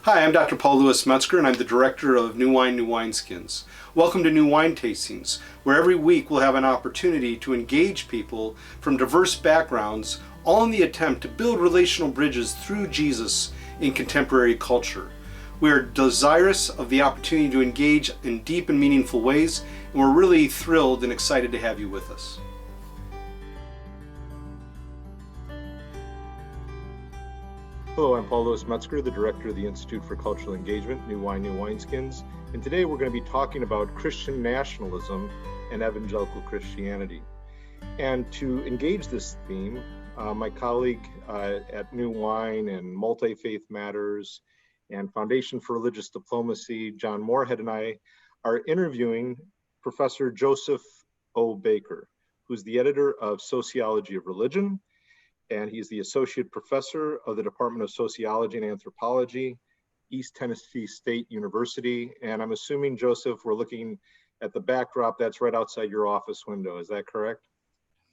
Hi, I'm Dr. Paul Louis Metzger, and I'm the director of New Wine, New Wineskins. Welcome to New Wine Tastings, where every week we'll have an opportunity to engage people from diverse backgrounds, all in the attempt to build relational bridges through Jesus in contemporary culture. We are desirous of the opportunity to engage in deep and meaningful ways, and we're really thrilled and excited to have you with us. Hello, I'm Paul Louis Metzger, the director of the Institute for Cultural Engagement, New Wine, New Wineskins, and today we're going to be talking about Christian nationalism and evangelical Christianity. And to engage this theme, my colleague at New Wine and Multi-Faith Matters and Foundation for Religious Diplomacy, John Morehead, and I are interviewing Professor Joseph O. Baker, who's the editor of Sociology of Religion, and he's the associate professor of the Department of Sociology and Anthropology, East Tennessee State University. And I'm assuming, Joseph, we're looking at the backdrop that's right outside your office window. Is that correct?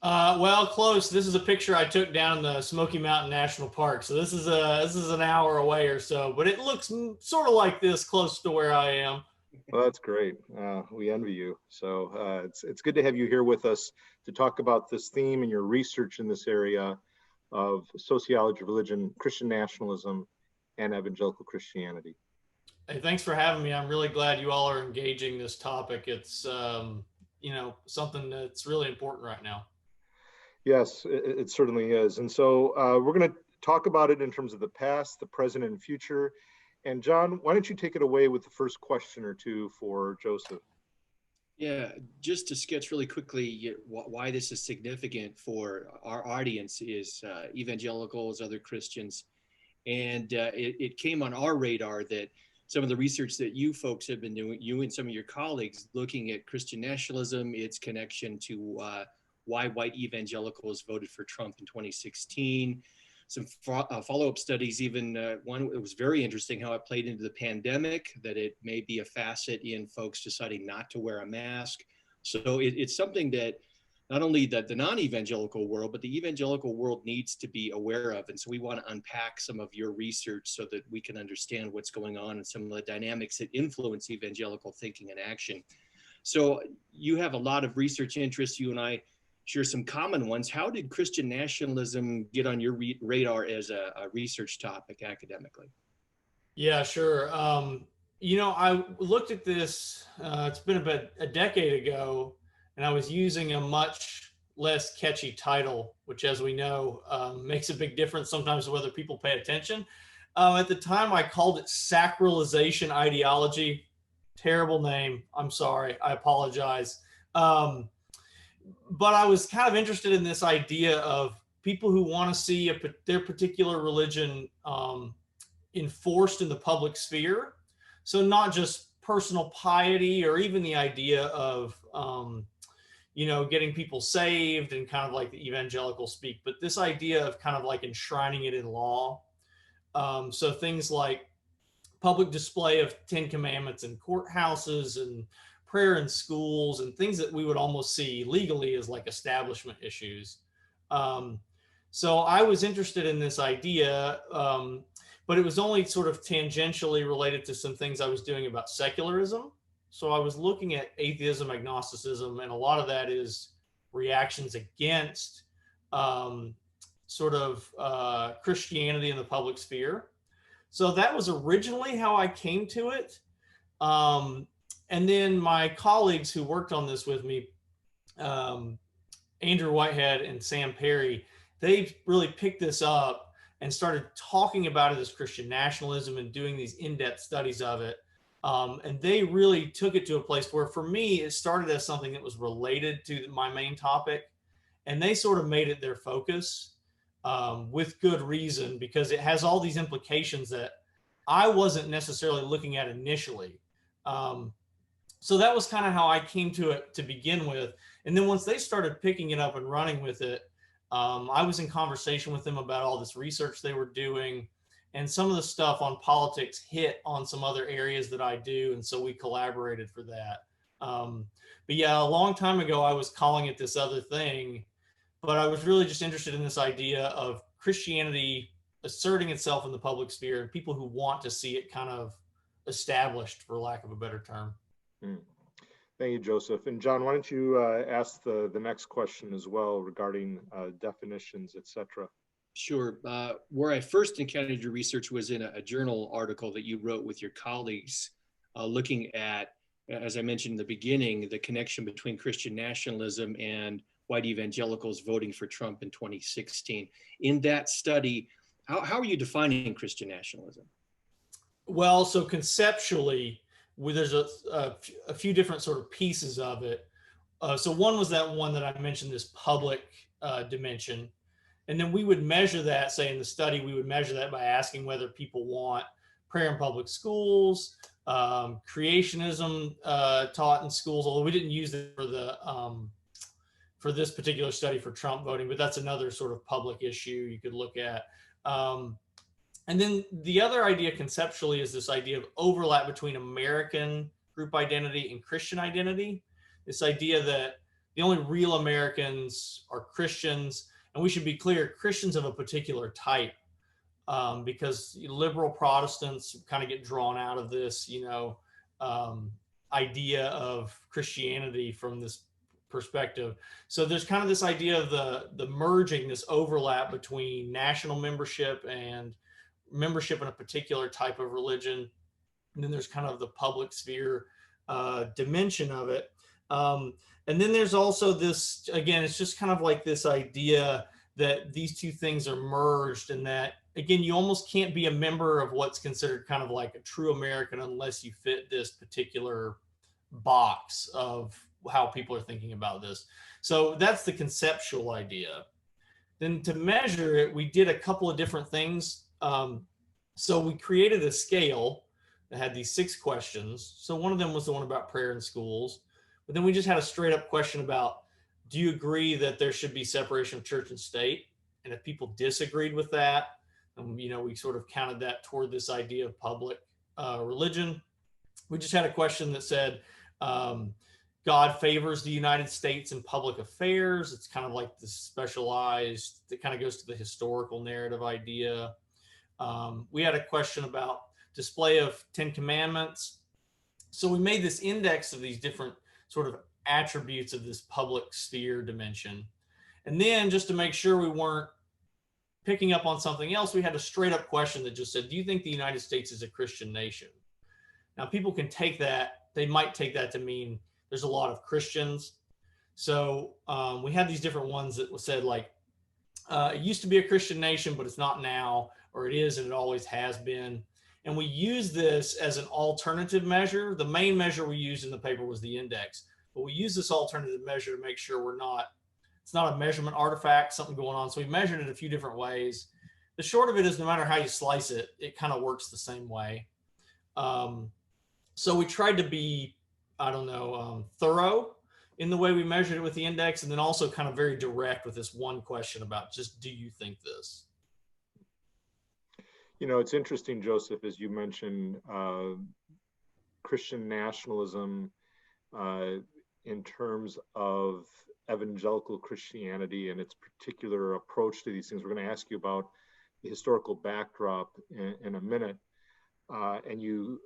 Well, close. This is a picture I took down in the Smoky Mountain National Park. So this is an hour away or so, but it looks sort of like this close to where I am. Well, that's great. We envy you. So it's good to have you here with us to talk about this theme and your research in this area of sociology of religion, Christian nationalism, and evangelical Christianity. Hey, thanks for having me. I'm really glad you all are engaging this topic. It's something that's really important right now. Yes, it certainly is. And so we're going to talk about it in terms of the past, the present, and future. And John, why don't you take it away with the first question or two for Joseph? Yeah, just to sketch really quickly why this is significant for our audience is evangelicals, other Christians. And it came on our radar that some of the research that you folks have been doing, you and some of your colleagues, looking at Christian nationalism, its connection to why white evangelicals voted for Trump in 2016, some follow-up studies, even one, it was very interesting how it played into the pandemic, that it may be a facet in folks deciding not to wear a mask. So it's something that not only the non-evangelical world, but the evangelical world needs to be aware of. And so we want to unpack some of your research so that we can understand what's going on and some of the dynamics that influence evangelical thinking and action. So you have a lot of research interests. You and I share some common ones. How did Christian nationalism get on your radar as a research topic academically? Yeah, sure. I looked at this, it's been about a decade ago, and I was using a much less catchy title, which, as we know, makes a big difference sometimes whether people pay attention. At the time, I called it sacralization ideology. Terrible name. I'm sorry. I apologize. But I was kind of interested in this idea of people who want to see their particular religion enforced in the public sphere. So not just personal piety or even the idea of, getting people saved and kind of like the evangelical speak, but this idea of kind of like enshrining it in law. So things like public display of 10 Commandments in courthouses and prayer in schools and things that we would almost see legally as like establishment issues. So I was interested in this idea, but it was only sort of tangentially related to some things I was doing about secularism. So I was looking at atheism, agnosticism, and a lot of that is reactions against Christianity in the public sphere. So that was originally how I came to it. And then my colleagues who worked on this with me, Andrew Whitehead and Sam Perry, they really picked this up and started talking about it as Christian nationalism and doing these in-depth studies of it. And they really took it to a place where, for me, it started as something that was related to my main topic. And they sort of made it their focus with good reason, because it has all these implications that I wasn't necessarily looking at initially. So that was kind of how I came to it to begin with. And then once they started picking it up and running with it, I was in conversation with them about all this research they were doing, and some of the stuff on politics hit on some other areas that I do. And so we collaborated for that. But yeah, a long time ago, I was calling it this other thing, but I was really just interested in this idea of Christianity asserting itself in the public sphere, and people who want to see it kind of established, for lack of a better term. Thank you, Joseph. And John, why don't you ask the next question as well regarding definitions, etc. Sure. Where I first encountered your research was in a journal article that you wrote with your colleagues, looking at, as I mentioned in the beginning, the connection between Christian nationalism and white evangelicals voting for Trump in 2016. In that study, how are you defining Christian nationalism? Well, so conceptually, there's a few different sort of pieces of it. So one was that one that I mentioned, this public dimension. And then we would measure that, say in the study, we would measure that by asking whether people want prayer in public schools, creationism taught in schools, although we didn't use it for this particular study for Trump voting, but that's another sort of public issue you could look at. And then the other idea conceptually is this idea of overlap between American group identity and Christian identity. This idea that the only real Americans are Christians. And we should be clear, Christians of a particular type, because liberal Protestants kind of get drawn out of this, idea of Christianity from this perspective. So there's kind of this idea of the merging, this overlap between national membership and membership in a particular type of religion. And then there's kind of the public sphere dimension of it. And then there's also this, again, it's just kind of like this idea that these two things are merged, and that, again, you almost can't be a member of what's considered kind of like a true American unless you fit this particular box of how people are thinking about this. So that's the conceptual idea. Then to measure it, we did a couple of different things. So we created a scale that had these 6 questions. So one of them was the one about prayer in schools. But then we just had a straight up question about, do you agree that there should be separation of church and state? And if people disagreed with that, we sort of counted that toward this idea of public religion. We just had a question that said, God favors the United States in public affairs. It's kind of like this specialized, it kind of goes to the historical narrative idea. We had a question about display of 10 commandments. So we made this index of these different sort of attributes of this public sphere dimension. And then, just to make sure we weren't picking up on something else, we had a straight up question that just said, do you think the United States is a Christian nation? Now, people can take that, they might take that to mean there's a lot of Christians. So we had these different ones that said, like, it used to be a Christian nation, but it's not now, or it is and it always has been. And we use this as an alternative measure. The main measure we used in the paper was the index, but we use this alternative measure to make sure it's not a measurement artifact, something going on. So we measured it a few different ways. The short of it is, no matter how you slice it, it kind of works the same way. So we tried to be, thorough in the way we measured it with the index, and then also kind of very direct with this one question about just, do you think this? It's interesting, Joseph, as you mentioned, Christian nationalism in terms of evangelical Christianity and its particular approach to these things. We're going to ask you about the historical backdrop in a minute. And you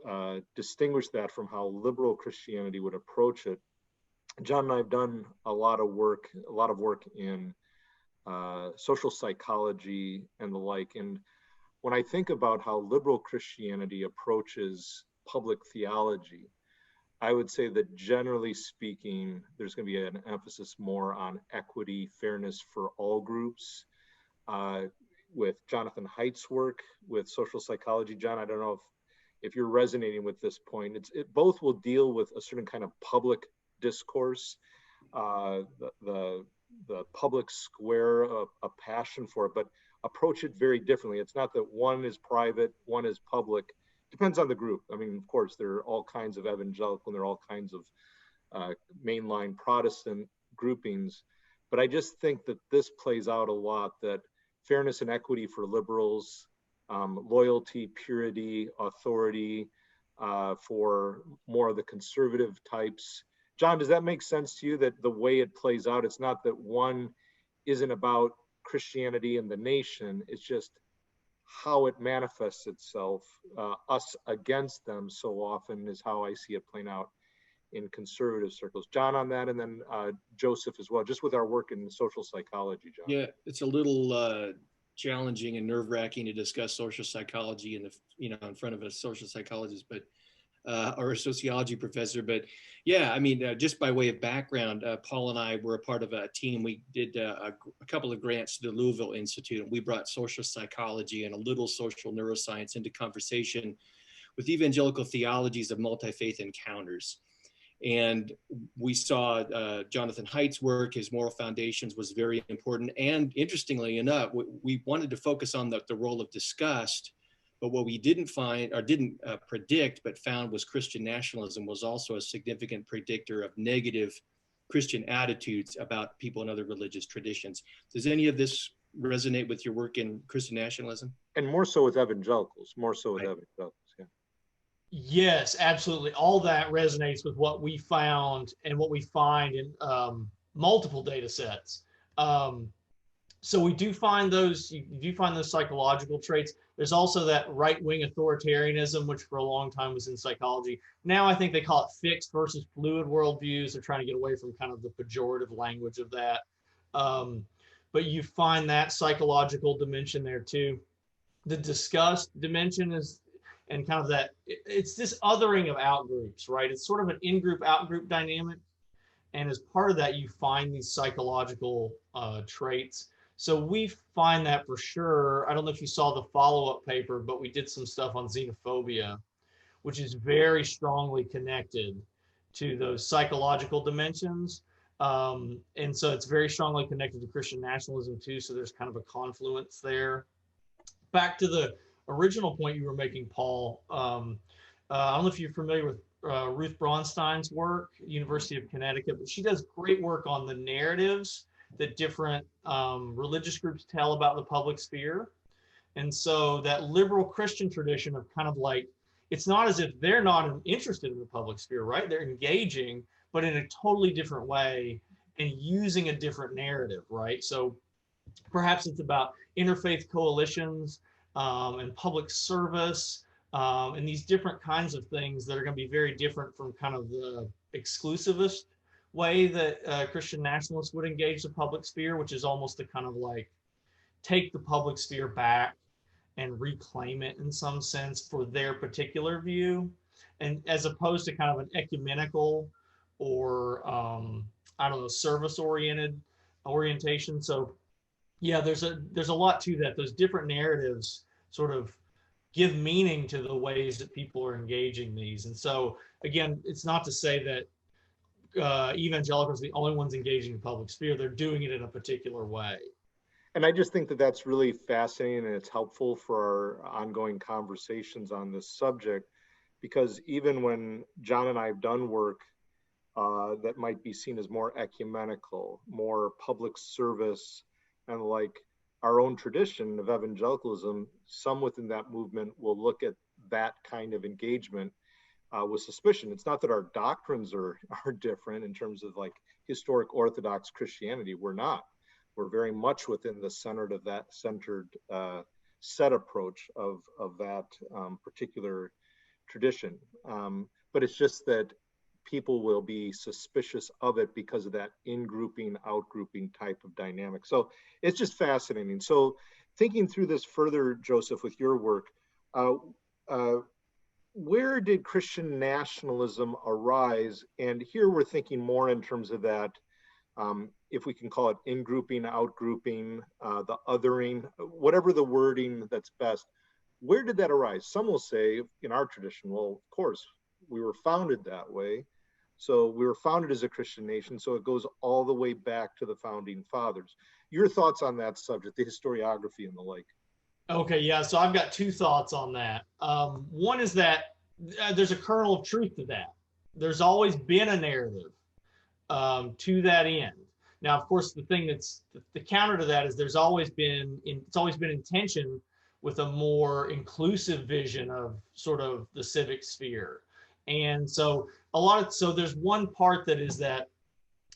distinguish that from how liberal Christianity would approach it. John and I have done a lot of work in social psychology and the like. And when I think about how liberal Christianity approaches public theology, I would say that generally speaking, there's going to be an emphasis more on equity, fairness for all groups. With Jonathan Haidt's work with social psychology, John, I don't know if you're resonating with this point. It both will deal with a certain kind of public discourse, the public square, a passion for it, but approach it very differently. It's not that one is private, one is public. Depends on the group. I mean, of course, there are all kinds of evangelical and there are all kinds of mainline Protestant groupings. But I just think that this plays out a lot, that fairness and equity for liberals, loyalty, purity, authority for more of the conservative types. John, does that make sense to you, that the way it plays out, it's not that one isn't about Christianity and the nation, it's just how it manifests itself, us against them so often, is how I see it playing out in conservative circles. John on that, and then Joseph as well, just with our work in social psychology, John. Yeah, it's a little challenging and nerve-wracking to discuss social psychology in front of a social psychologist, but or a sociology professor. But yeah, I mean, just by way of background, Paul and I were a part of a team. We did a couple of grants to the Louisville Institute, and we brought social psychology and a little social neuroscience into conversation with evangelical theologies of multi-faith encounters. And we saw Jonathan Haidt's work. His moral foundations was very important. And interestingly enough, we wanted to focus on the role of disgust. But what we didn't find, or didn't predict, but found, was Christian nationalism was also a significant predictor of negative Christian attitudes about people in other religious traditions. Does any of this resonate with your work in Christian nationalism? And more so with evangelicals, Right. Yeah. Yes, absolutely. All that resonates with what we found and what we find in multiple data sets. So we do find those, you do find those psychological traits. There's also that right-wing authoritarianism, which for a long time was in psychology. Now I think they call it fixed versus fluid worldviews. They're trying to get away from kind of the pejorative language of that. But you find that psychological dimension there too. The disgust dimension is, and kind of that, it's this othering of outgroups, right? It's sort of an in-group, out-group dynamic. And as part of that, you find these psychological traits. So we find that for sure. I don't know if you saw the follow-up paper, but we did some stuff on xenophobia, which is very strongly connected to those psychological dimensions. And so it's very strongly connected to Christian nationalism too. So there's kind of a confluence there. Back to the original point you were making, Paul. I don't know if you're familiar with Ruth Braunstein's work, University of Connecticut, but she does great work on the narratives that different religious groups tell about the public sphere. And so that liberal Christian tradition of kind of like, it's not as if they're not interested in the public sphere, right? They're engaging, but in a totally different way and using a different narrative, right? So perhaps it's about interfaith coalitions and public service and these different kinds of things that are going to be very different from kind of the exclusivist way that Christian nationalists would engage the public sphere, which is almost to kind of like take the public sphere back and reclaim it in some sense for their particular view, and as opposed to kind of an ecumenical or I don't know, service-oriented orientation. So yeah, there's a lot to that. Those different narratives sort of give meaning to the ways that people are engaging these. And so again, it's not to say that evangelicals are the only ones engaging the public sphere. They're doing it in a particular way. And I just think that that's really fascinating, and it's helpful for our ongoing conversations on this subject, because even when John and I have done work that might be seen as more ecumenical, more public service, and like our own tradition of evangelicalism, some within that movement will look at that kind of engagement with suspicion. It's not that our doctrines are different in terms of like historic Orthodox Christianity. We're not. We're very much within the centered set approach of that particular tradition. But it's just that people will be suspicious of it because of that in-grouping, out-grouping type of dynamic. So it's just fascinating. So thinking through this further, Joseph, with your work, where did Christian nationalism arise? And here we're thinking more in terms of that, if we can call it in-grouping, out-grouping, the othering, whatever the wording that's best. Where did that arise? Some will say in our tradition, well, of course, we were founded that way. So we were founded as a Christian nation, so it goes all the way back to the founding fathers. Your thoughts on that subject, the historiography and the like? Okay, yeah, so I've got two thoughts on that. One is that there's a kernel of truth to that. There's always been a narrative to that end. Now, of course, the thing that's the counter to that is it's always been in tension with a more inclusive vision of sort of the civic sphere. And so so there's one part that is that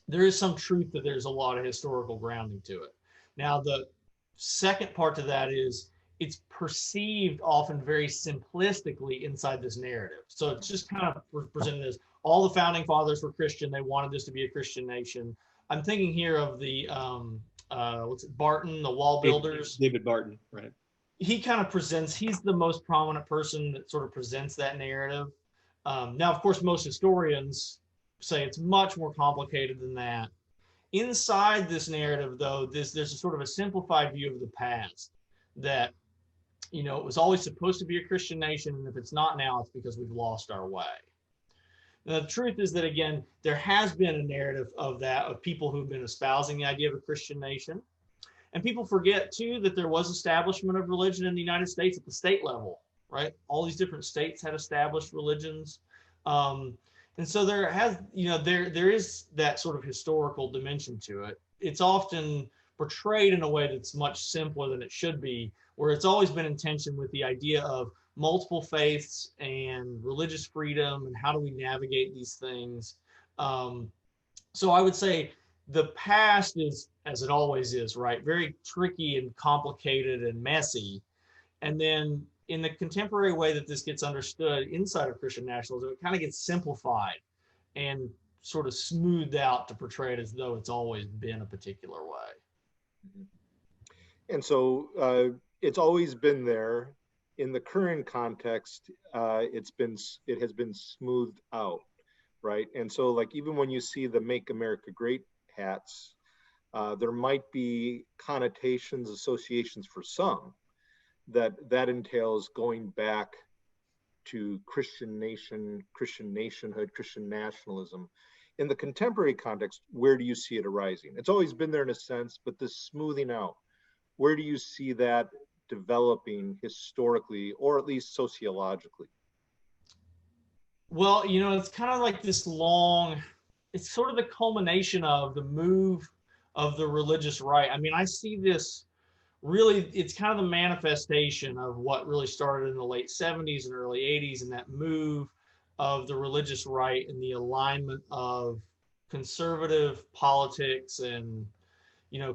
there is some truth that there's a lot of historical grounding to it. Now, the second part to that is it's perceived often very simplistically inside this narrative. So it's just kind of presented as all the founding fathers were Christian. They wanted this to be a Christian nation. I'm thinking here of the Barton, the wall builders. David Barton, right? He kind of presents. He's the most prominent person that sort of presents that narrative. Now, of course, most historians say it's much more complicated than that. Inside this narrative, though, there's a sort of a simplified view of the past that, it was always supposed to be a Christian nation, and if it's not now, it's because we've lost our way. Now, the truth is that, again, there has been a narrative of people who've been espousing the idea of a Christian nation. And people forget, too, that there was establishment of religion in the United States at the state level, right? All these different states had established religions. And so there is that sort of historical dimension to it. It's often portrayed in a way that's much simpler than it should be, where it's always been in tension with the idea of multiple faiths and religious freedom and how do we navigate these things. So I would say the past is, as it always is, right, very tricky and complicated and messy. And then in the contemporary way that this gets understood inside of Christian nationalism, it kind of gets simplified and sort of smoothed out to portray it as though it's always been a particular way. And so it's always been there. In the current context, it has been smoothed out, right? And so, like, even when you see the Make America Great hats, there might be connotations, associations for some that entails going back to Christian nation, Christian nationhood, Christian nationalism. In the contemporary context, where do you see it arising? It's always been there in a sense, but this smoothing out, where do you see that developing historically, or at least sociologically? Well, it's kind of like this it's sort of the culmination of the move of the religious right. I mean, I see this really, it's kind of the manifestation of what really started in the late 70s and early 80s, and that move of the religious right and the alignment of conservative politics and,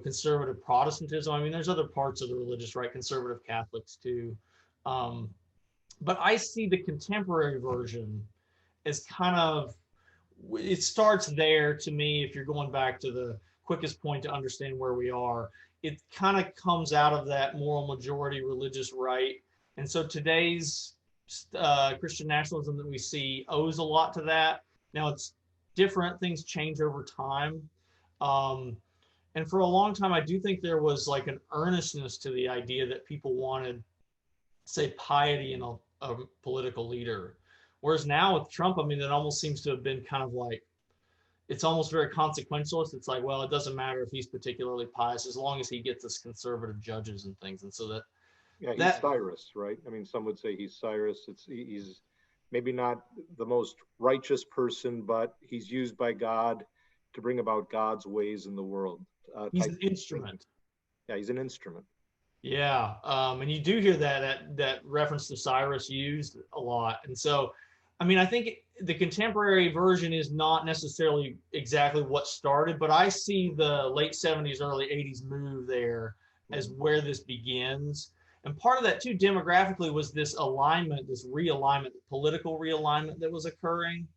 conservative Protestantism. I mean, there's other parts of the religious right, conservative Catholics too. But I see the contemporary version as kind of, it starts there to me. If you're going back to the quickest point to understand where we are, it kind of comes out of that moral majority religious right. And so today's Christian nationalism that we see owes a lot to that. Now it's different, things change over time. And for a long time, I do think there was like an earnestness to the idea that people wanted, say, piety in a political leader. Whereas now with Trump, I mean, it almost seems to have been kind of like, it's almost very consequentialist. It's like, well, it doesn't matter if he's particularly pious as long as he gets us conservative judges and things. And so that, he's Cyrus, right? I mean, some would say he's Cyrus. He's maybe not the most righteous person, but he's used by God to bring about God's ways in the world. He's an instrument. Yeah, he's an instrument. Yeah, and you do hear that reference to Cyrus used a lot. And so, I mean, I think the contemporary version is not necessarily exactly what started, but I see the late 70s, early 80s move there as where this begins. And part of that too, demographically, was this alignment, this realignment, political realignment that was occurring.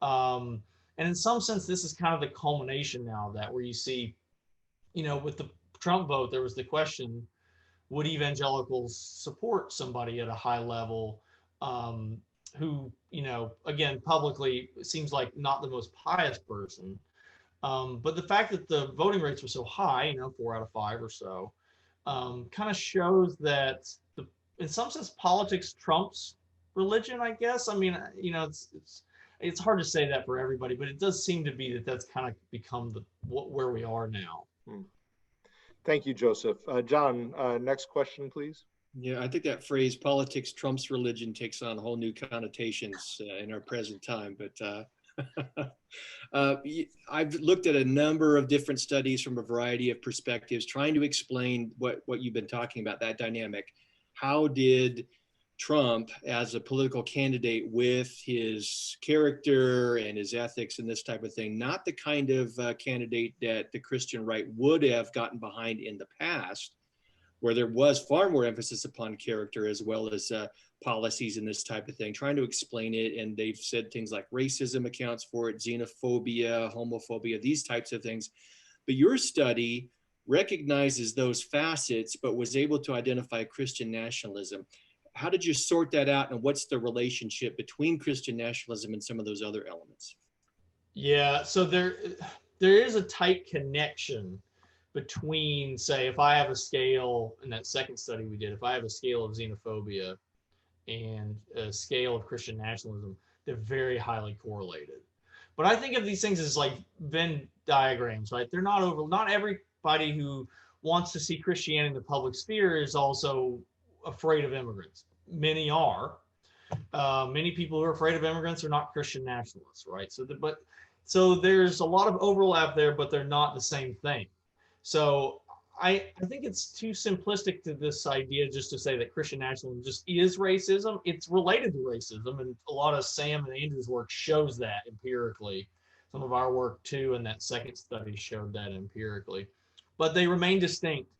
And in some sense, this is kind of the culmination now of that, where you see, with the Trump vote, there was the question, would evangelicals support somebody at a high level who, again, publicly seems like not the most pious person. But the fact that the voting rates were so high, 4 out of 5 or so, kind of shows that in some sense, politics trumps religion, I guess. I mean, it's hard to say that for everybody, but it does seem to be that that's kind of become where we are now. Thank you, Joseph. John, next question, please. Yeah, I think that phrase "politics trumps religion" takes on whole new connotations in our present time. But I've looked at a number of different studies from a variety of perspectives, trying to explain what you've been talking about, that dynamic. How did Trump, as a political candidate with his character and his ethics and this type of thing, not the kind of candidate that the Christian right would have gotten behind in the past, where there was far more emphasis upon character as well as policies and this type of thing, trying to explain it. And they've said things like racism accounts for it, xenophobia, homophobia, these types of things. But your study recognizes those facets, but was able to identify Christian nationalism. How did you sort that out, and what's the relationship between Christian nationalism and some of those other elements? Yeah, so there is a tight connection between, say, if I have a scale in that second study we did, if I have a scale of xenophobia and a scale of Christian nationalism, they're very highly correlated. But I think of these things as like Venn diagrams, right? They're not everybody who wants to see Christianity in the public sphere is also afraid of immigrants. Many are. Many people who are afraid of immigrants are not Christian nationalists, right? So there's a lot of overlap there, but they're not the same thing. So I think it's too simplistic to this idea just to say that Christian nationalism just is racism. It's related to racism, and a lot of Sam and Andrew's work shows that empirically. Some of our work too in that second study showed that empirically. But they remain distinct.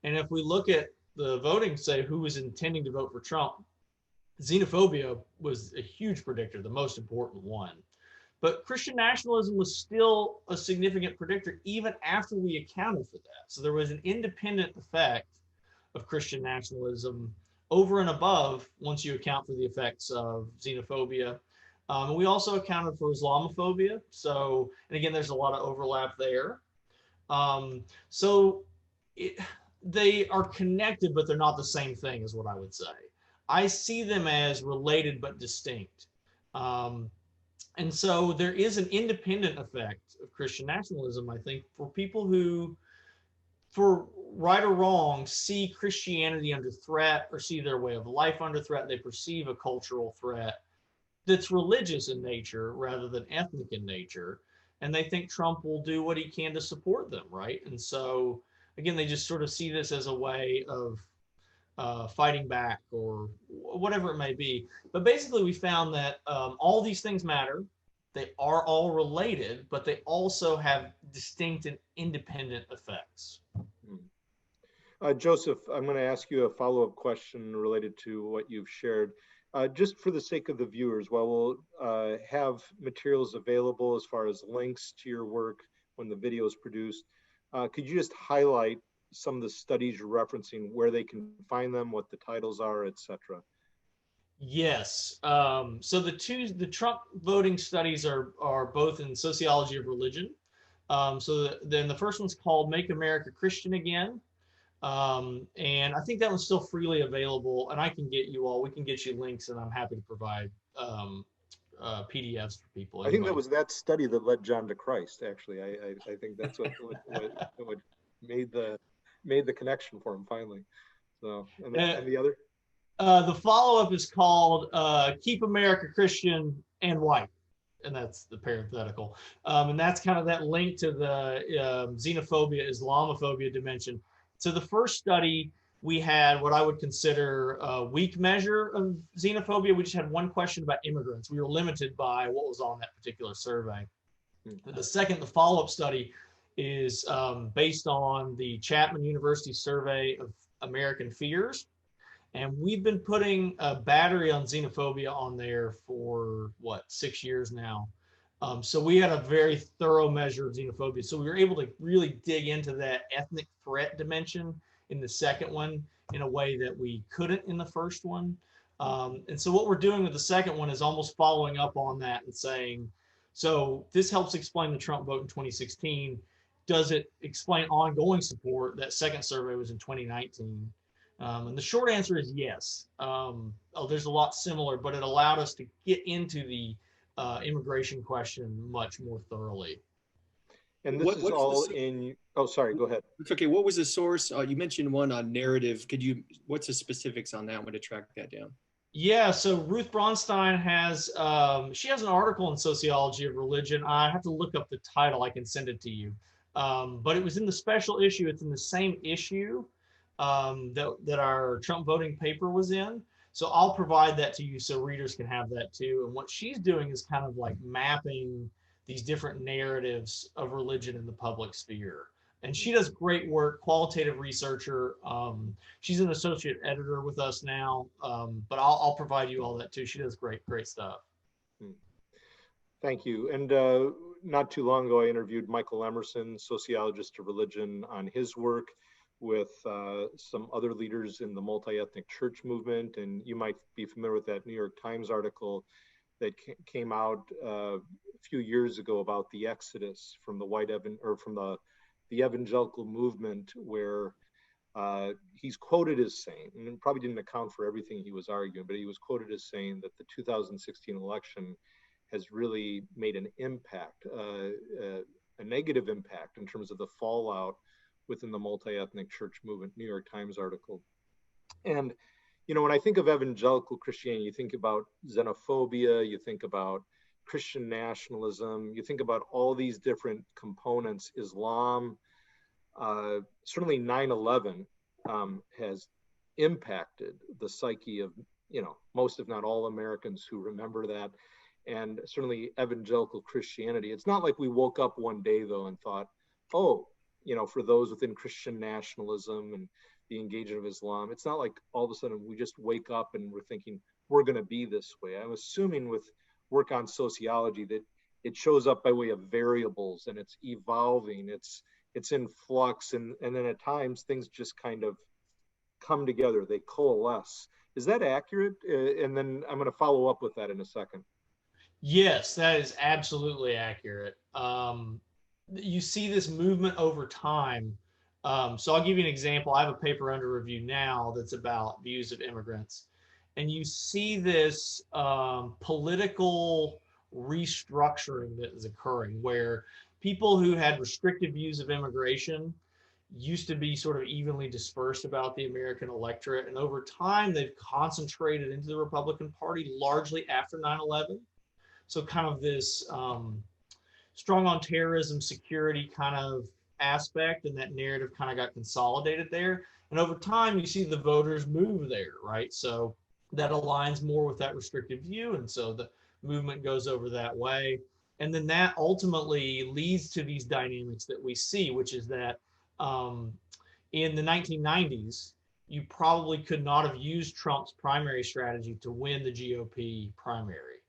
And if we look at the voting, say who was intending to vote for Trump, xenophobia was a huge predictor, the most important one. But Christian nationalism was still a significant predictor even after we accounted for that. So there was an independent effect of Christian nationalism over and above once you account for the effects of xenophobia. And we also accounted for Islamophobia. So, and again, there's a lot of overlap there. They are connected, but they're not the same thing, is what I would say. I see them as related but distinct. And so there is an independent effect of Christian nationalism, I think, for people who, for right or wrong, see Christianity under threat or see their way of life under threat. They perceive a cultural threat that's religious in nature rather than ethnic in nature. And they think Trump will do what he can to support them, right? And so, again, they just sort of see this as a way of fighting back or whatever it may be. But basically, we found that all these things matter. They are all related, but they also have distinct and independent effects. Joseph, I'm going to ask you a follow-up question related to what you've shared. Just for the sake of the viewers, while we'll have materials available as far as links to your work when the video is produced, could you just highlight some of the studies you're referencing, where they can find them, what the titles are, etc.? Yes. So the Trump voting studies are both in sociology of religion. Then the first one's called Make America Christian Again. And I think that one's still freely available, and we can get you links, and I'm happy to provide PDFs for people. I think that was that study that led John to Christ, actually. I think that's what made the connection for him finally. So, and the other? The follow-up is called Keep America Christian and White, and that's the parenthetical. And that's kind of that link to the xenophobia, Islamophobia dimension. So the first study, we had what I would consider a weak measure of xenophobia. We just had one question about immigrants. We were limited by what was on that particular survey. The follow-up study is based on the Chapman University survey of American fears. And we've been putting a battery on xenophobia on there for 6 years now. So we had a very thorough measure of xenophobia. So we were able to really dig into that ethnic threat dimension in the second one in a way that we couldn't in the first one. And so what we're doing with the second one is almost following up on that and saying, so this helps explain the Trump vote in 2016. Does it explain ongoing support? That second survey was in 2019. And the short answer is yes. There's a lot similar, but it allowed us to get into the immigration question much more thoroughly. And this is all in, oh, sorry, go ahead. It's okay. What was the source? You mentioned one on narrative. What's the specifics on that one to track that down? Yeah, so Ruth Braunstein has, she has an article in Sociology of Religion. I have to look up the title. I can send it to you. But it was in the special issue. It's in the same issue that our Trump voting paper was in. So I'll provide that to you so readers can have that too. And what she's doing is kind of like mapping these different narratives of religion in the public sphere. And she does great work, qualitative researcher. She's an associate editor with us now, but I'll provide you all that too. She does great stuff. Thank you. And not too long ago, I interviewed Michael Emerson, sociologist of religion, on his work with some other leaders in the multi-ethnic church movement. And you might be familiar with that New York Times article that came out a few years ago about the exodus from the evangelical movement, where he's quoted as saying, and probably didn't account for everything he was arguing, but he was quoted as saying that the 2016 election has really made an impact, a negative impact in terms of the fallout within the multi-ethnic church movement, New York Times article. And, you know, when I think of evangelical Christianity, you think about xenophobia, you think about Christian nationalism, you think about all these different components, Islam, certainly 9/11 has impacted the psyche of, you know, most if not all Americans who remember that. And certainly evangelical Christianity. It's not like we woke up one day, though, and thought, oh, you know, for those within Christian nationalism and the engagement of Islam, it's not like all of a sudden we just wake up and we're thinking we're going to be this way. I'm assuming with work on sociology that it shows up by way of variables and it's evolving, it's in flux, and then at times things just kind of come together, they coalesce. Is that accurate? And then I'm going to follow up with that in a second. Yes, that is absolutely accurate. You see this movement over time. So I'll give you an example. I have a paper under review now that's about views of immigrants. And you see this political restructuring that is occurring where people who had restrictive views of immigration used to be sort of evenly dispersed about the American electorate. And over time, they've concentrated into the Republican Party largely after 9/11. So kind of this strong on terrorism, security kind of aspect, and that narrative kind of got consolidated there. And over time, you see the voters move there, right? So that aligns more with that restrictive view. And so the movement goes over that way. And then that ultimately leads to these dynamics that we see, which is that in the 1990s, you probably could not have used Trump's primary strategy to win the GOP primary.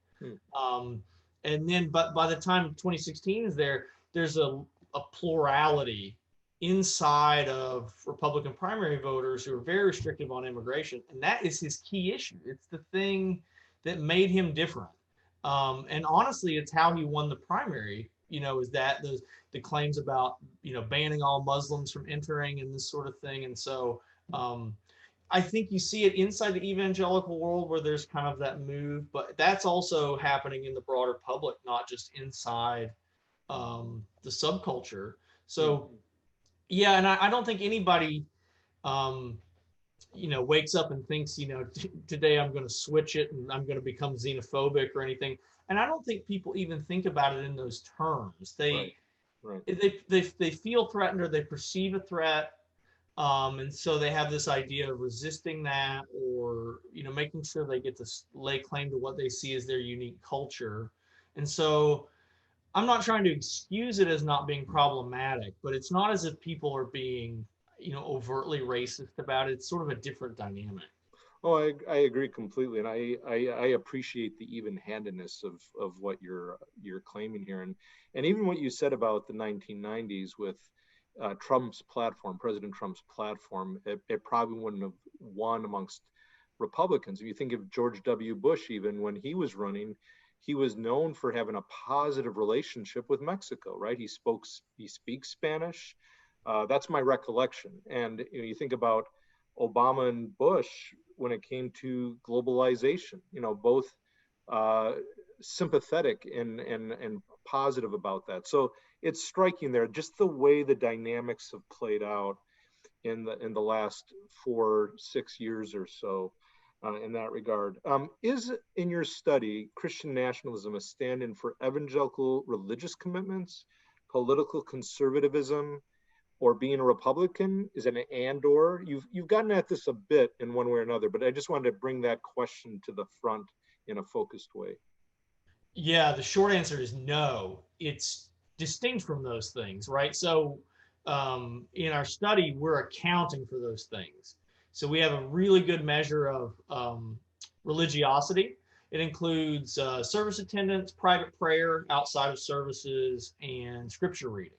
And then, but by the time 2016 is there, there's a plurality inside of Republican primary voters who are very restrictive on immigration. And that is his key issue. It's the thing that made him different. And honestly, it's how he won the primary, you know, is that the claims about, you know, banning all Muslims from entering and this sort of thing. And so, I think you see it inside the evangelical world where there's kind of that move, but that's also happening in the broader public, not just inside the subculture. So, yeah, and I don't think anybody, you know, wakes up and thinks, you know, today I'm going to switch it and I'm going to become xenophobic or anything. And I don't think people even think about it in those terms. They feel threatened or they perceive a threat. And so they have this idea of resisting that, or, you know, making sure they get to lay claim to what they see as their unique culture. And so I'm not trying to excuse it as not being problematic, but it's not as if people are being, you know, overtly racist about it. It's sort of a different dynamic. Oh, I agree completely, and I appreciate the even-handedness of what you're claiming here, and even what you said about the 1990s with Trump's platform, President Trump's platform, it probably wouldn't have won amongst Republicans. If you think of George W. Bush, even when he was running, he was known for having a positive relationship with Mexico, right? He speaks Spanish. That's my recollection. And you know, you think about Obama and Bush when it came to globalization, you know, both sympathetic and positive about that. So it's striking there, just the way the dynamics have played out in the last 4-6 years or so in that regard. Is, in your study, Christian nationalism a stand-in for evangelical religious commitments, political conservatism, or being a Republican? Is it an and/or? You've gotten at this a bit in one way or another, but I just wanted to bring that question to the front in a focused way. Yeah, the short answer is no. It's distinct from those things, right? So in our study, we're accounting for those things. So we have a really good measure of religiosity. It includes service attendance, private prayer outside of services, and scripture reading.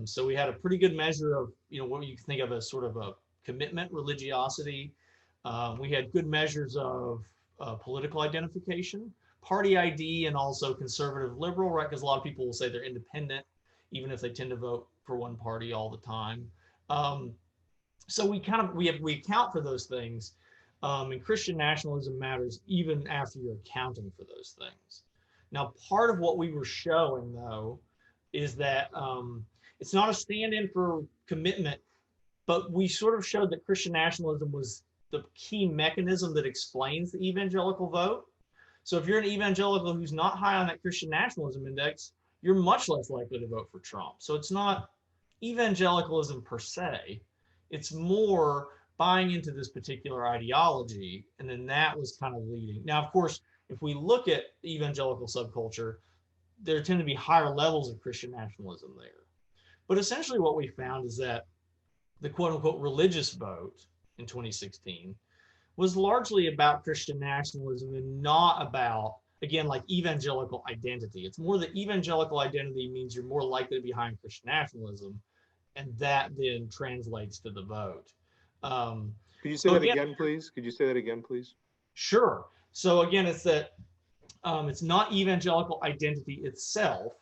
So we had a pretty good measure of, what you think of as sort of a commitment, religiosity. We had good measures of political identification, party ID, and also conservative liberal, right? Because a lot of people will say they're independent, even if they tend to vote for one party all the time. So we account for those things, and Christian nationalism matters even after you're accounting for those things. Now, part of what we were showing, though, is that it's not a stand-in for commitment, but we sort of showed that Christian nationalism was the key mechanism that explains the evangelical vote. So if you're an evangelical who's not high on that Christian nationalism index, you're much less likely to vote for Trump. So it's not evangelicalism per se, it's more buying into this particular ideology, and then that was kind of leading. Now, of course, if we look at evangelical subculture, there tend to be higher levels of Christian nationalism there. But essentially what we found is that the quote unquote religious vote in 2016 was largely about Christian nationalism and not about, again, like evangelical identity. It's more that evangelical identity means you're more likely to be behind Christian nationalism, and that then translates to the vote. Could you say that again, please? Could you say that again, please? Sure. So again, it's that it's not evangelical identity itself.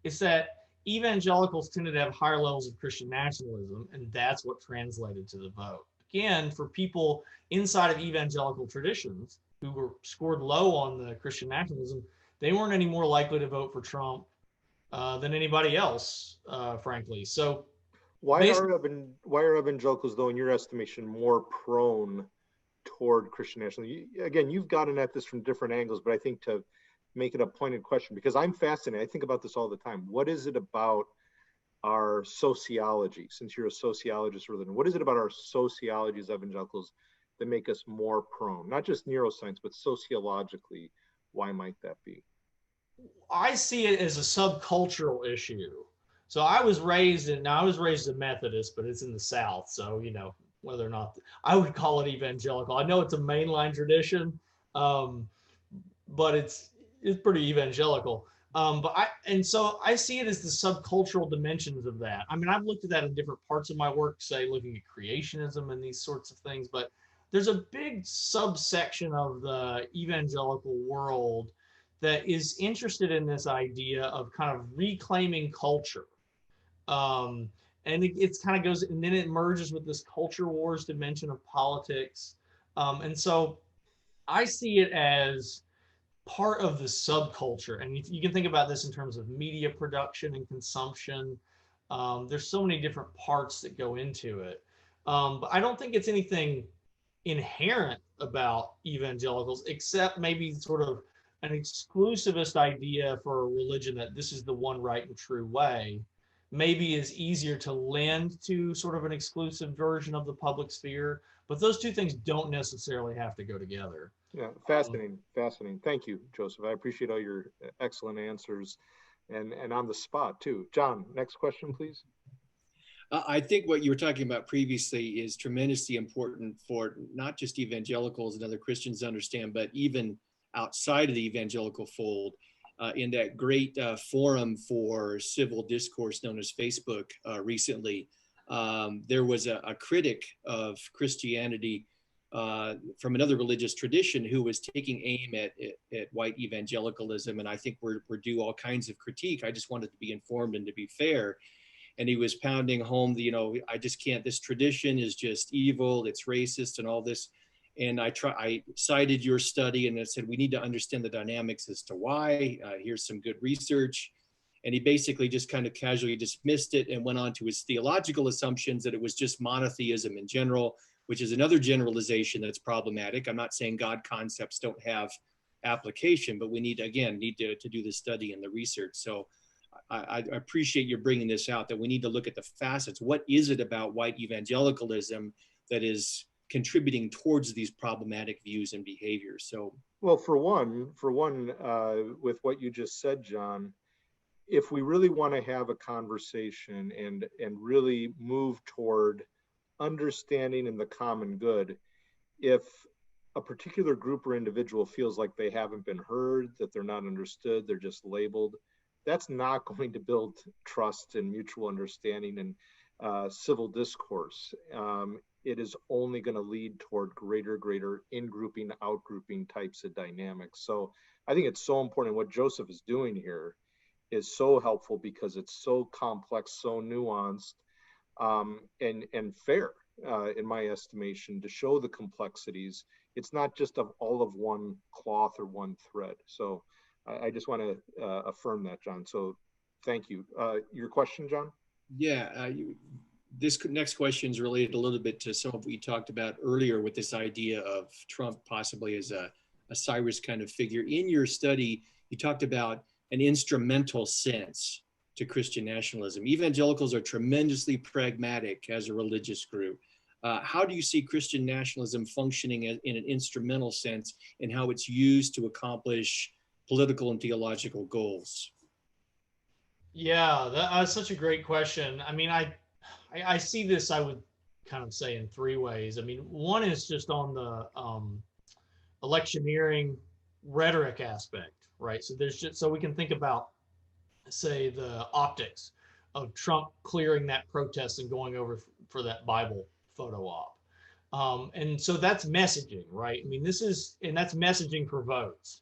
It's that evangelicals tended to have higher levels of Christian nationalism, and that's what translated to the vote. Again, for people inside of evangelical traditions who were scored low on the Christian nationalism, they weren't any more likely to vote for Trump than anybody else, frankly. So why are evangelicals, though, in your estimation, more prone toward Christian nationalism? Again, you've gotten at this from different angles, but I think to make it a pointed question, because I'm fascinated. I think about this all the time. What is it about our sociology, since you're a sociologist, what is it about our sociology as evangelicals that make us more prone, not just neuroscience, but sociologically? Why might that be? I see it as a subcultural issue. So I was raised a Methodist, but it's in the South. So, whether or not I would call it evangelical. I know it's a mainline tradition, but it's pretty evangelical. So I see it as the subcultural dimensions of that. I mean, I've looked at that in different parts of my work, say looking at creationism and these sorts of things, but there's a big subsection of the evangelical world that is interested in this idea of kind of reclaiming culture. And it's kind of goes, and then it merges with this culture wars dimension of politics. And so I see it as part of the subculture. And you can think about this in terms of media production and consumption. There's so many different parts that go into it. But I don't think it's anything inherent about evangelicals, except maybe sort of an exclusivist idea for a religion that this is the one right and true way, maybe is easier to lend to sort of an exclusive version of the public sphere. But those two things don't necessarily have to go together. Yeah, fascinating. Thank you, Joseph. I appreciate all your excellent answers and on the spot too. John, next question, please. I think what you were talking about previously is tremendously important for not just evangelicals and other Christians to understand, but even outside of the evangelical fold. In that great forum for civil discourse known as Facebook recently, there was a critic of Christianity from another religious tradition who was taking aim at white evangelicalism. And I think we're due all kinds of critique. I just wanted to be informed and to be fair. And he was pounding home, I just can't, this tradition is just evil, it's racist and all this. And I cited your study and I said, we need to understand the dynamics as to why. Here's some good research. And he basically just kind of casually dismissed it and went on to his theological assumptions that it was just monotheism in general, which is another generalization that's problematic. I'm not saying God concepts don't have application, but we need to do the study and the research. So I appreciate you bringing this out, that we need to look at the facets. What is it about white evangelicalism that is contributing towards these problematic views and behaviors? So, well, for one, with what you just said, John, if we really want to have a conversation and really move toward understanding in the common good, if a particular group or individual feels like they haven't been heard, that they're not understood, they're just labeled, that's not going to build trust and mutual understanding and civil discourse. It is only going to lead toward greater in-grouping, out-grouping types of dynamics. So I think it's so important. What Joseph is doing here is so helpful because it's so complex, so nuanced, and fair, in my estimation, to show the complexities. It's not just of all of one cloth or one thread. So I just want to affirm that, John. So thank you. Your question, John? Yeah, this next question is related a little bit to some of what you talked about earlier with this idea of Trump possibly as a Cyrus kind of figure. In your study, you talked about an instrumental sense to Christian nationalism. Evangelicals are tremendously pragmatic as a religious group. How do you see Christian nationalism functioning in an instrumental sense and how it's used to accomplish political and theological goals? Yeah, that's such a great question. I mean, I see this, I would kind of say, in three ways. I mean, one is just on the electioneering rhetoric aspect, right? So there's just, so we can think about, say, the optics of Trump clearing that protest and going over for that Bible photo op. And so that's messaging, right? I mean, and that's messaging for votes.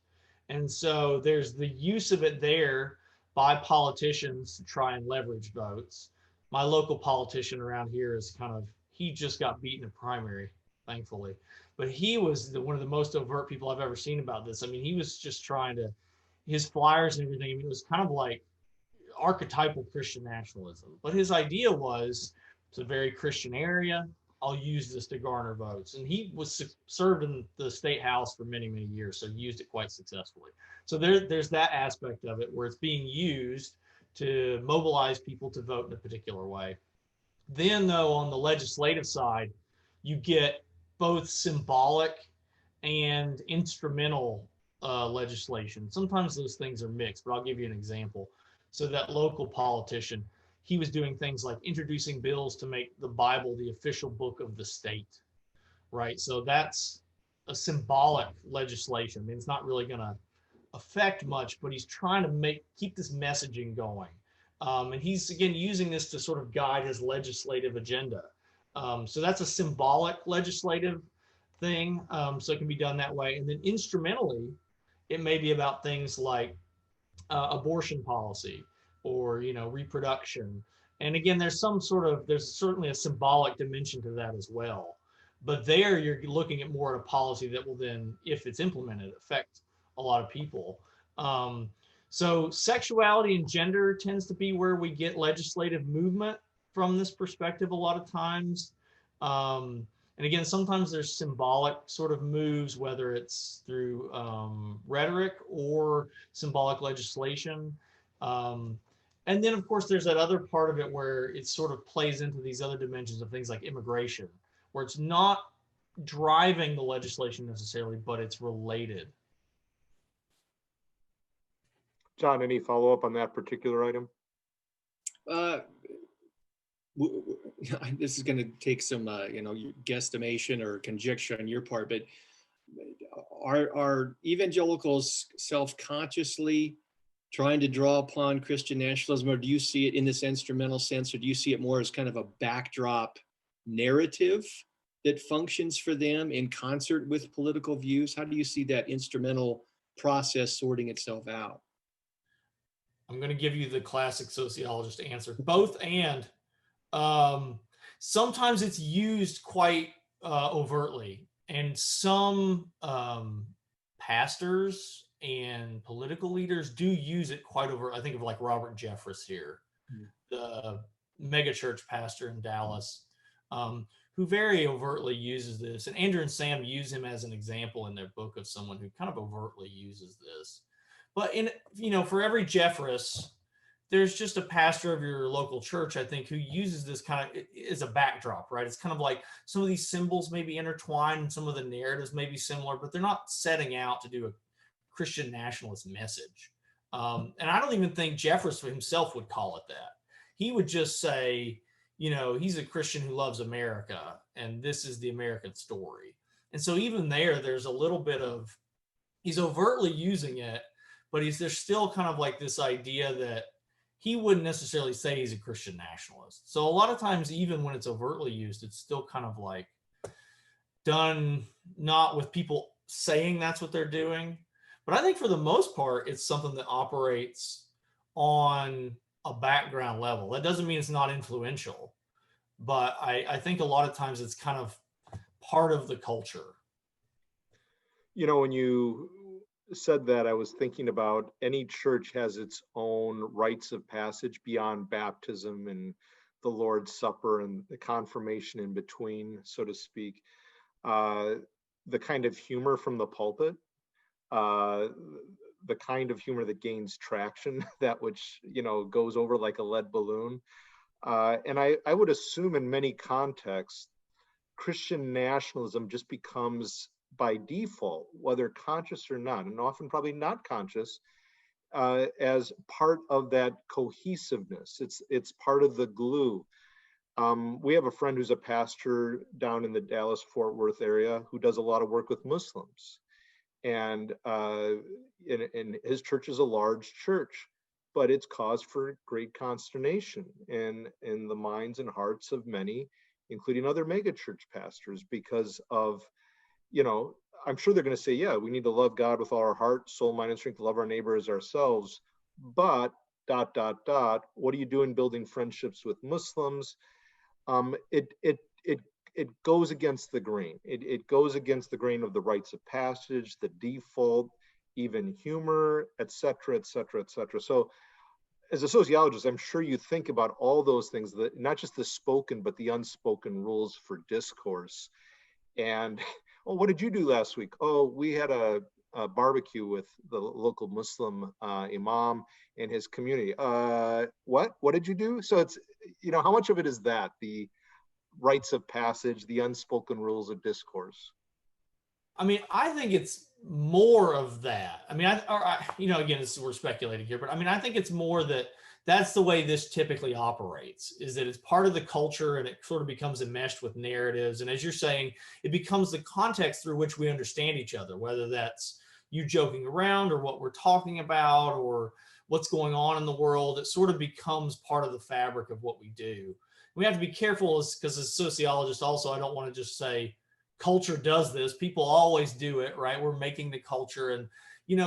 And so there's the use of it there by politicians to try and leverage votes. My local politician around here is he just got beat in a primary, thankfully. But he was one of the most overt people I've ever seen about this. I mean, he was just trying to, his flyers and everything, I mean, it was kind of like archetypal Christian nationalism. But his idea was, it's a very Christian area, I'll use this to garner votes. And he was served in the state house for many, many years, so used it quite successfully. So there's that aspect of it where it's being used to mobilize people to vote in a particular way. Then, though, on the legislative side, you get both symbolic and instrumental legislation. Sometimes those things are mixed, but I'll give you an example. So that local politician, he was doing things like introducing bills to make the Bible the official book of the state, right? So that's a symbolic legislation. I mean, it's not really going to affect much, but he's trying to keep this messaging going. And he's, again, using this to sort of guide his legislative agenda. So that's a symbolic legislative thing. So it can be done that way. And then instrumentally, it may be about things like abortion policy or, reproduction. And again, there's certainly a symbolic dimension to that as well. But there you're looking at more at a policy that will then, if it's implemented, affect a lot of people. So sexuality and gender tends to be where we get legislative movement from this perspective a lot of times. And again, sometimes there's symbolic sort of moves, whether it's through rhetoric or symbolic legislation. And then, of course, there's that other part of it where it sort of plays into these other dimensions of things like immigration, where it's not driving the legislation necessarily, but it's related. John, any follow-up on that particular item? This is going to take some, guesstimation or conjecture on your part, but are evangelicals self-consciously trying to draw upon Christian nationalism, or do you see it in this instrumental sense, or do you see it more as kind of a backdrop narrative that functions for them in concert with political views? How do you see that instrumental process sorting itself out? I'm going to give you the classic sociologist answer, both and. Sometimes it's used quite overtly, and some pastors and political leaders do use it quite over. I think of like Robert Jeffress here, the megachurch pastor in Dallas, who very overtly uses this. And Andrew and Sam use him as an example in their book of someone who kind of overtly uses this. But for every Jeffress, there's just a pastor of your local church, I think, who uses this kind of as a backdrop, right? It's kind of like some of these symbols may be intertwined and some of the narratives may be similar, but they're not setting out to do a Christian nationalist message. And I don't even think Jefferson himself would call it that. He would just say, he's a Christian who loves America, and this is the American story. And so even there's a little bit of, he's overtly using it, but there's still kind of like this idea that he wouldn't necessarily say he's a Christian nationalist. So a lot of times, even when it's overtly used, it's still kind of like done not with people saying that's what they're doing. But I think for the most part, it's something that operates on a background level. That doesn't mean it's not influential, but I think a lot of times it's kind of part of the culture. When you said that, I was thinking about any church has its own rites of passage beyond baptism and the Lord's Supper and the confirmation in between, so to speak. The kind of humor from the pulpit, the kind of humor that gains traction, that which, goes over like a lead balloon. And I would assume in many contexts, Christian nationalism just becomes by default, whether conscious or not, and often probably not conscious, as part of that cohesiveness. It's part of the glue. We have a friend who's a pastor down in the Dallas-Fort Worth area who does a lot of work with Muslims. And his church is a large church, but it's cause for great consternation in the minds and hearts of many, including other megachurch pastors, because of, I'm sure they're going to say, yeah, we need to love God with all our heart, soul, mind, and strength, to love our neighbor as ourselves. But ... what do you do in building friendships with Muslims? It goes against the grain. It goes against the grain of the rites of passage, the default, even humor, et cetera, et cetera, et cetera. So as a sociologist, I'm sure you think about all those things, that not just the spoken, but the unspoken rules for discourse. And, oh, what did you do last week? Oh, we had a barbecue with the local Muslim imam and his community. What did you do? So it's, how much of it is that, the rites of passage, the unspoken rules of discourse? I mean, I think it's more of that. I mean, again, we're speculating here, but I mean, I think it's more that that's the way this typically operates, is that it's part of the culture and it sort of becomes enmeshed with narratives. And as you're saying, it becomes the context through which we understand each other, whether that's you joking around or what we're talking about or what's going on in the world. It sort of becomes part of the fabric of what we do. We have to be careful, because as sociologists also, I don't want to just say culture does this. People always do it, right? We're making the culture, and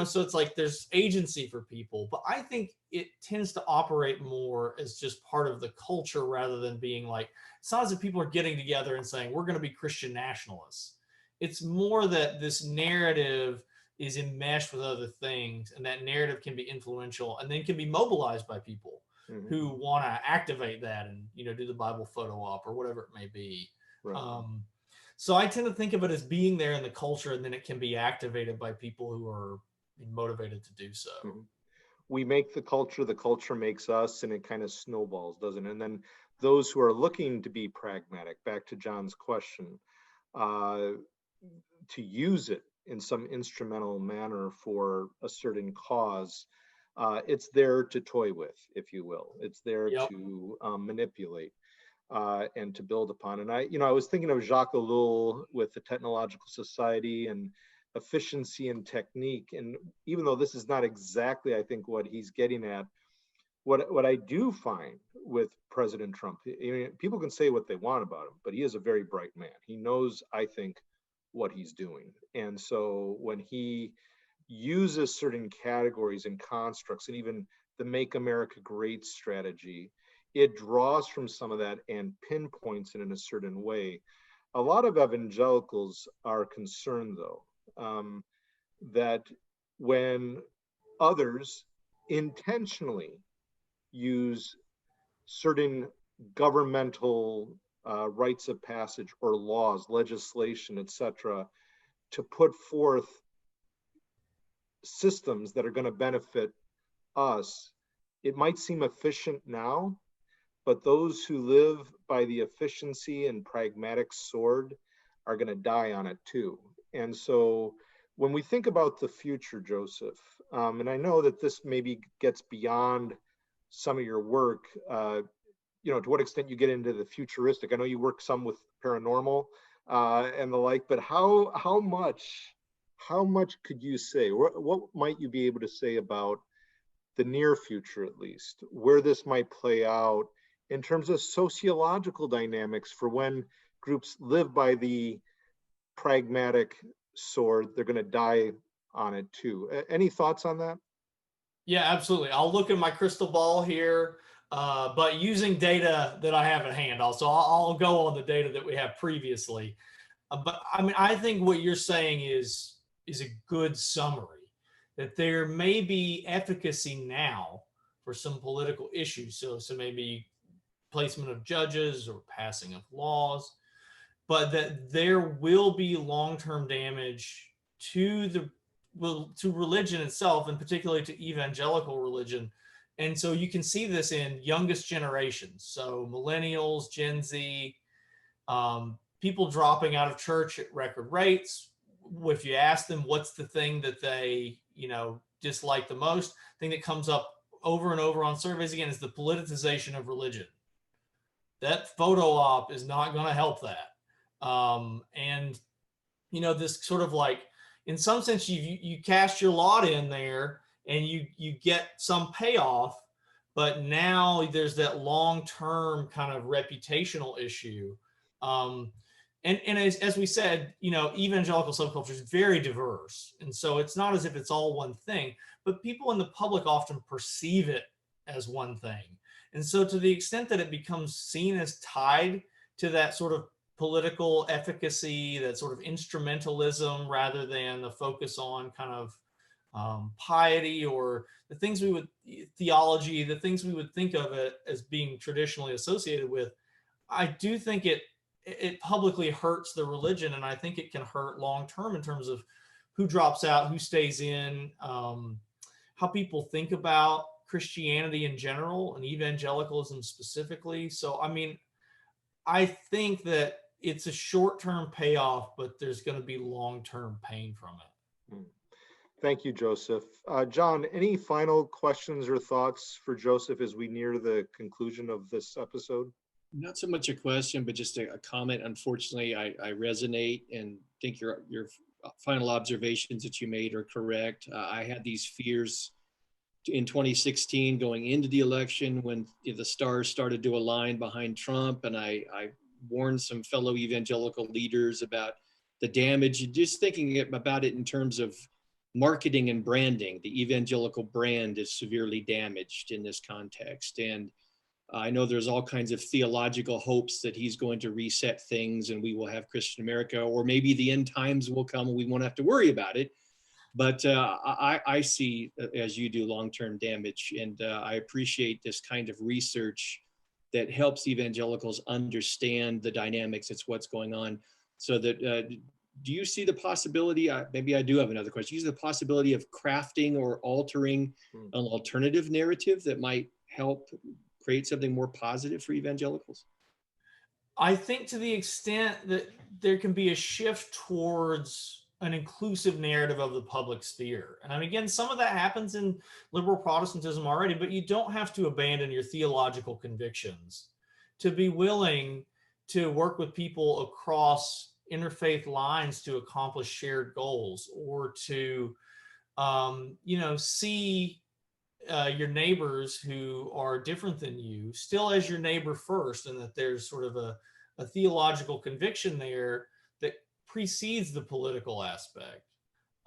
so it's like there's agency for people, but I think it tends to operate more as just part of the culture rather than being like, it's not as if people are getting together and saying, we're going to be Christian nationalists. It's more that this narrative is enmeshed with other things, and that narrative can be influential and then can be mobilized by people who want to activate that and, do the Bible photo op or whatever it may be. Right. So I tend to think of it as being there in the culture, and then it can be activated by people who are motivated to do so. We make the culture makes us, and it kind of snowballs, doesn't it? And then those who are looking to be pragmatic, back to John's question, to use it in some instrumental manner for a certain cause, it's there to toy with, if you will. It's there to manipulate. And to build upon. And I was thinking of Jacques Ellul with the Technological Society and efficiency and technique. And even though this is not exactly, I think, what he's getting at, what I do find with President Trump, people can say what they want about him, but he is a very bright man. He knows, I think, what he's doing. And so when he uses certain categories and constructs, and even the Make America Great strategy, it draws from some of that and pinpoints it in a certain way. A lot of evangelicals are concerned, though, that when others intentionally use certain governmental rites of passage or laws, legislation, etc., to put forth systems that are going to benefit us, it might seem efficient now, but those who live by the efficiency and pragmatic sword are going to die on it too. And so When we think about the future, Joseph, and I know that this maybe gets beyond some of your work, to what extent you get into the futuristic. I know you work some with paranormal and the like, but how much could you say? What might you be able to say about the near future, at least, where this might play out in terms of sociological dynamics for when groups live by the pragmatic sword, they're going to die on it too. Any thoughts on that? Yeah, absolutely. I'll look at my crystal ball here, but using data that I have at hand. Also, I'll go on the data that we have previously. But I mean, I think what you're saying is a good summary. That there may be efficacy now for some political issues. So maybe placement of judges or passing of laws, but that there will be long-term damage to to religion itself, and particularly to evangelical religion. And so you can see this in youngest generations. So millennials, Gen Z, people dropping out of church at record rates. If you ask them what's the thing that they, dislike the most, thing that comes up over and over on surveys again is the politicization of religion. That photo op is not going to help that. And this sort of like, in some sense, you cast your lot in there and you get some payoff, but now there's that long-term kind of reputational issue. And as we said, evangelical subculture is very diverse. And so it's not as if it's all one thing, but people in the public often perceive it as one thing. And so to the extent that it becomes seen as tied to that sort of political efficacy, that sort of instrumentalism, rather than the focus on kind of piety or the things theology, the things we would think of it as being traditionally associated with, I do think it publicly hurts the religion, and I think it can hurt long term in terms of who drops out, who stays in, how people think about Christianity in general and evangelicalism specifically. So, I mean, I think that it's a short-term payoff, but there's going to be long-term pain from it. Thank you, Joseph. John, any final questions or thoughts for Joseph as we near the conclusion of this episode? Not so much a question, but just a comment. Unfortunately, I resonate and think your final observations that you made are correct. I had these fears in 2016 going into the election when the stars started to align behind Trump, and I warned some fellow evangelical leaders about the damage, just thinking about it in terms of marketing and branding. The evangelical brand is severely damaged in this context. And I know there's all kinds of theological hopes that he's going to reset things and we will have Christian America, or maybe the end times will come and we won't have to worry about it. But I see, as you do, long-term damage. And I appreciate this kind of research that helps evangelicals understand the dynamics. It's what's going on. So that, do you see the possibility, maybe I do have another question, do you see the possibility of crafting or altering an alternative narrative that might help create something more positive for evangelicals? I think to the extent that there can be a shift towards an inclusive narrative of the public sphere. And again, some of that happens in liberal Protestantism already, but you don't have to abandon your theological convictions to be willing to work with people across interfaith lines to accomplish shared goals, or to, see your neighbors who are different than you still as your neighbor first, and that there's sort of a theological conviction there that precedes the political aspect.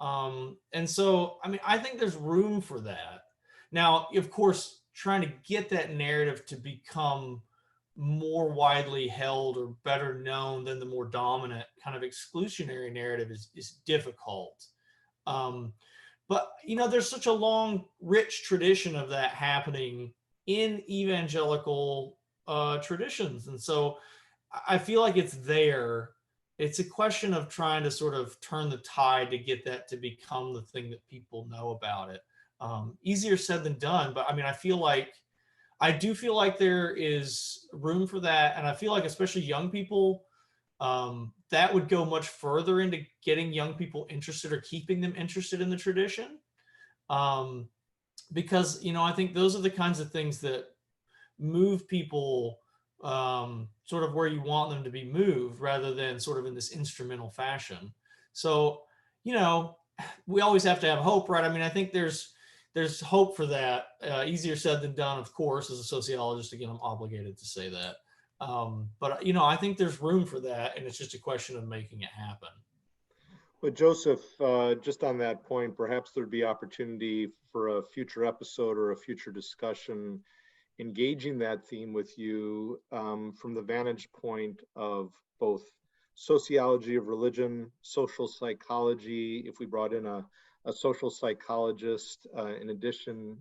And so, I mean, I think there's room for that. Now, of course, trying to get that narrative to become more widely held or better known than the more dominant kind of exclusionary narrative is difficult. But, there's such a long, rich tradition of that happening in evangelical traditions. And so I feel like it's there. It's a question of trying to sort of turn the tide to get that to become the thing that people know about it. Easier said than done, but I mean, I do feel like there is room for that. And I feel like especially young people that would go much further into getting young people interested or keeping them interested in the tradition. Because, I think those are the kinds of things that move people sort of where you want them to be moved rather than sort of in this instrumental fashion. So, we always have to have hope, right? I mean, I think there's hope for that. Easier said than done, of course, as a sociologist. Again, I'm obligated to say that. But, I think there's room for that, and it's just a question of making it happen. But Joseph, just on that point, perhaps there'd be opportunity for a future episode or a future discussion engaging that theme with you from the vantage point of both sociology of religion, social psychology, if we brought in a social psychologist in addition,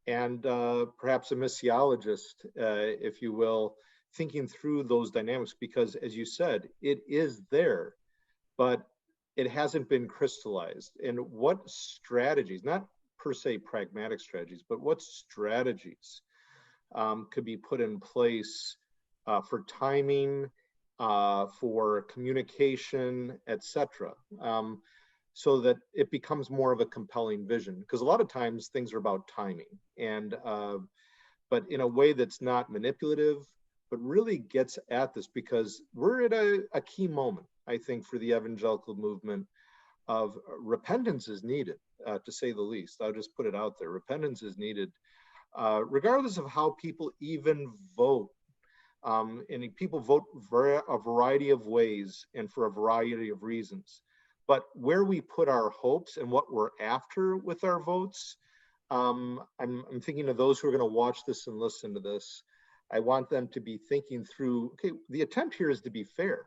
and perhaps a missiologist, if you will, thinking through those dynamics, because as you said, it is there, but it hasn't been crystallized. And what strategies, not per se pragmatic strategies, but what strategies could be put in place for timing, for communication, etc., so that it becomes more of a compelling vision? Because a lot of times things are about timing, and but in a way that's not manipulative, but really gets at this, because we're at a key moment, I think, for the evangelical movement of repentance is needed, to say the least. I'll just put it out there. Repentance is needed, regardless of how people even vote. And people vote a variety of ways and for a variety of reasons. But where we put our hopes and what we're after with our votes, I'm thinking of those who are going to watch this and listen to this. I want them to be thinking through, okay, the attempt here is to be fair.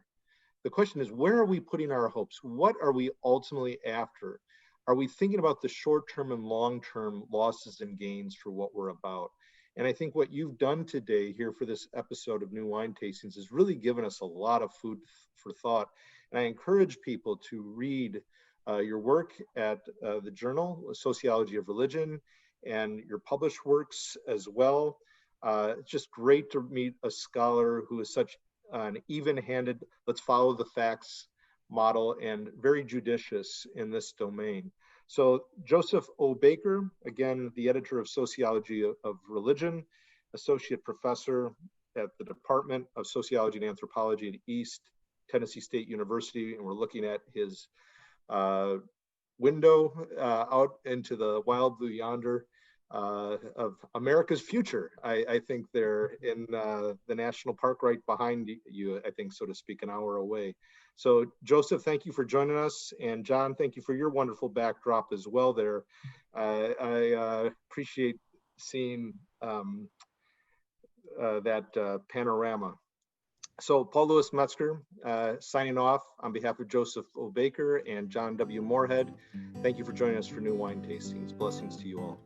The question is, where are we putting our hopes? What are we ultimately after? Are we thinking about the short-term and long-term losses and gains for what we're about? And I think what you've done today here for this episode of New Wine Tastings has really given us a lot of food for thought. And I encourage people to read your work at the journal, Sociology of Religion, and your published works as well. It's just great to meet a scholar who is such an even-handed, let's follow the facts model, and very judicious in this domain. So Joseph O. Baker, again, the editor of Sociology of Religion, associate professor at the Department of Sociology and Anthropology at East Tennessee State University, and we're looking at his window out into the wild blue yonder of America's future. I think they're in the national park right behind you, I think, so to speak, an hour away. So Joseph, thank you for joining us. And John, thank you for your wonderful backdrop as well there. I appreciate seeing that panorama. So Paul Louis Metzger signing off on behalf of Joseph O. Baker and John W. Morehead. Thank you for joining us for New Wine Tastings. Blessings to you all.